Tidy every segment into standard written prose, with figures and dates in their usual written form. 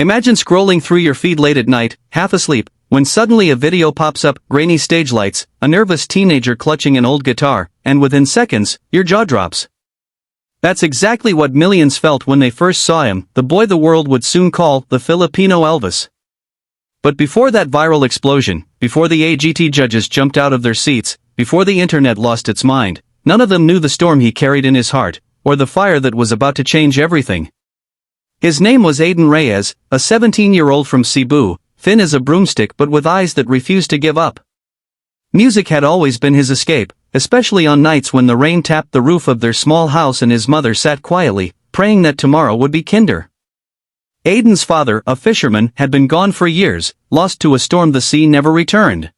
Imagine scrolling through your feed late at night, half asleep, when suddenly a video pops up, grainy stage lights, a nervous teenager clutching an old guitar, and within seconds, your jaw drops. That's exactly what millions felt when they first saw him, the boy the world would soon call the Filipino Elvis. But before that viral explosion, before the AGT judges jumped out of their seats, before the internet lost its mind, none of them knew the storm he carried in his heart, or the fire that was about to change everything. His name was Aiden Reyes, a 17-year-old from Cebu, thin as a broomstick but with eyes that refused to give up. Music had always been his escape, especially on nights when the rain tapped the roof of their small house and his mother sat quietly, praying that tomorrow would be kinder. Aiden's father, a fisherman, had been gone for years, lost to a storm the sea never returned.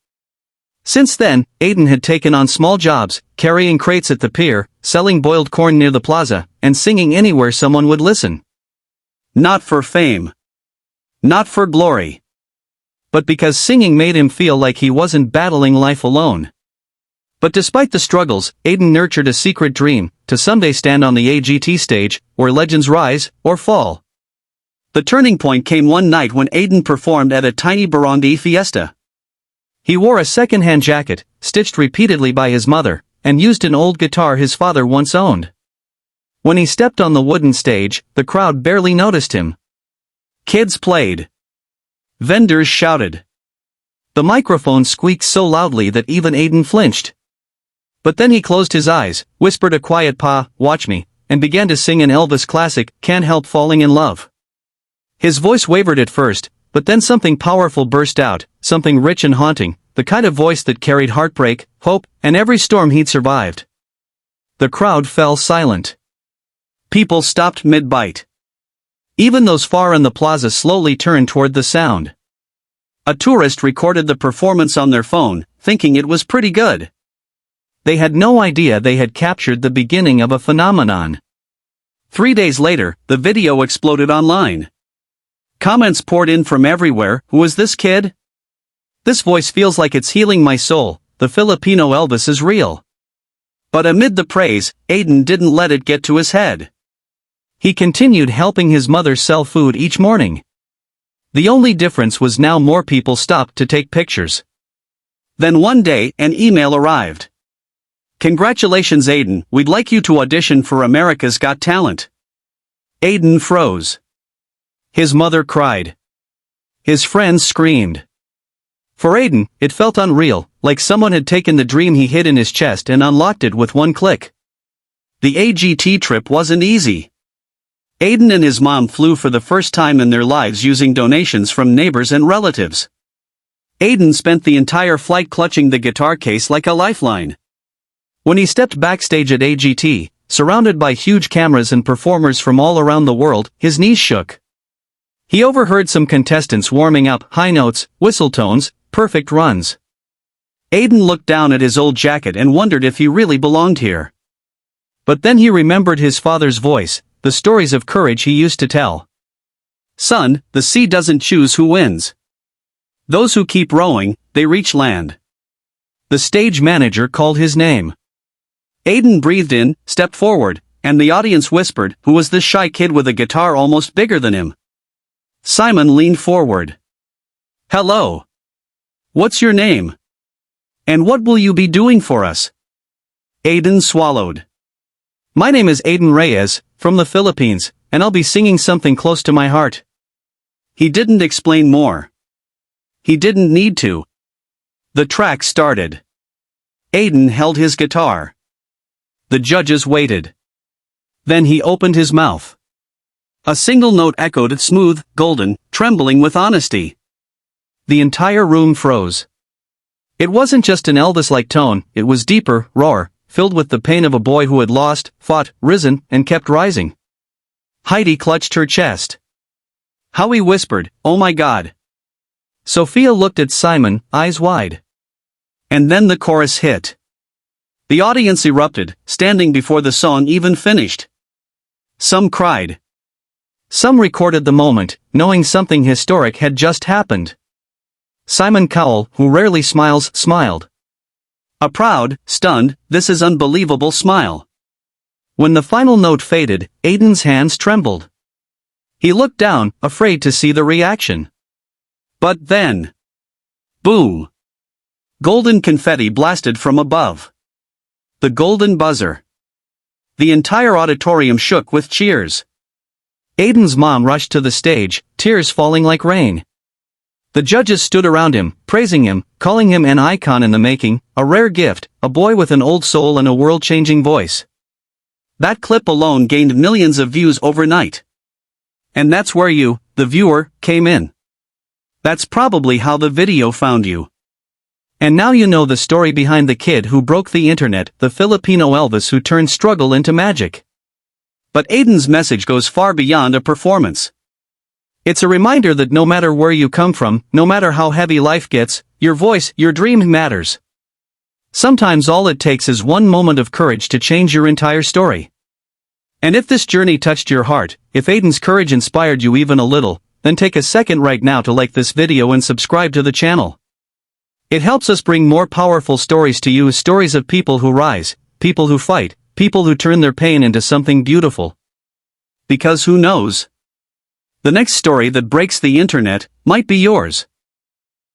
Since then, Aiden had taken on small jobs, carrying crates at the pier, selling boiled corn near the plaza, and singing anywhere someone would listen. Not for fame. Not for glory. But because singing made him feel like he wasn't battling life alone. But despite the struggles, Aiden nurtured a secret dream, to someday stand on the AGT stage, where legends rise, or fall. The turning point came one night when Aiden performed at a tiny barangay fiesta. He wore a second-hand jacket, stitched repeatedly by his mother, and used an old guitar his father once owned. When he stepped on the wooden stage, the crowd barely noticed him. Kids played. Vendors shouted. The microphone squeaked so loudly that even Aiden flinched. But then he closed his eyes, whispered a quiet "Pa, watch me," and began to sing an Elvis classic, "Can't Help Falling in Love." His voice wavered at first, but then something powerful burst out, something rich and haunting, the kind of voice that carried heartbreak, hope, and every storm he'd survived. The crowd fell silent. People stopped mid-bite. Even those far in the plaza slowly turned toward the sound. A tourist recorded the performance on their phone, thinking it was pretty good. They had no idea they had captured the beginning of a phenomenon. 3 days later, the video exploded online. Comments poured in from everywhere. Who is this kid? This voice feels like it's healing my soul. The Filipino Elvis is real. But amid the praise, Aiden didn't let it get to his head. He continued helping his mother sell food each morning. The only difference was now more people stopped to take pictures. Then one day, an email arrived. "Congratulations Aiden, we'd like you to audition for America's Got Talent." Aiden froze. His mother cried. His friends screamed. For Aiden, it felt unreal, like someone had taken the dream he hid in his chest and unlocked it with one click. The AGT trip wasn't easy. Aiden and his mom flew for the first time in their lives using donations from neighbors and relatives. Aiden spent the entire flight clutching the guitar case like a lifeline. When he stepped backstage at AGT, surrounded by huge cameras and performers from all around the world, his knees shook. He overheard some contestants warming up, high notes, whistle tones, perfect runs. Aiden looked down at his old jacket and wondered if he really belonged here. But then he remembered his father's voice, the stories of courage he used to tell. "Son, the sea doesn't choose who wins. Those who keep rowing, they reach land." The stage manager called his name. Aiden breathed in, stepped forward, and the audience whispered, "Who was this shy kid with a guitar almost bigger than him?" Simon leaned forward. "Hello. What's your name? And what will you be doing for us?" Aiden swallowed. "My name is Aiden Reyes, from the Philippines, and I'll be singing something close to my heart." He didn't explain more. He didn't need to. The track started. Aiden held his guitar. The judges waited. Then he opened his mouth. A single note echoed, smooth, golden, trembling with honesty. The entire room froze. It wasn't just an Elvis-like tone, it was deeper, rawer, filled with the pain of a boy who had lost, fought, risen, and kept rising. Heidi clutched her chest. Howie whispered, "Oh my God." Sophia looked at Simon, eyes wide. And then the chorus hit. The audience erupted, standing before the song even finished. Some cried. Some recorded the moment, knowing something historic had just happened. Simon Cowell, who rarely smiles, smiled. A proud, stunned, "This is unbelievable" smile. When the final note faded, Aiden's hands trembled. He looked down, afraid to see the reaction. But then... boom! Golden confetti blasted from above. The golden buzzer. The entire auditorium shook with cheers. Aiden's mom rushed to the stage, tears falling like rain. The judges stood around him, praising him, calling him an icon in the making, a rare gift, a boy with an old soul and a world-changing voice. That clip alone gained millions of views overnight. And that's where you, the viewer, came in. That's probably how the video found you. And now you know the story behind the kid who broke the internet, the Filipino Elvis who turned struggle into magic. But Aiden's message goes far beyond a performance. It's a reminder that no matter where you come from, no matter how heavy life gets, your voice, your dream matters. Sometimes all it takes is one moment of courage to change your entire story. And if this journey touched your heart, if Aiden's courage inspired you even a little, then take a second right now to like this video and subscribe to the channel. It helps us bring more powerful stories to you, stories of people who rise, people who fight, people who turn their pain into something beautiful. Because who knows? The next story that breaks the internet might be yours.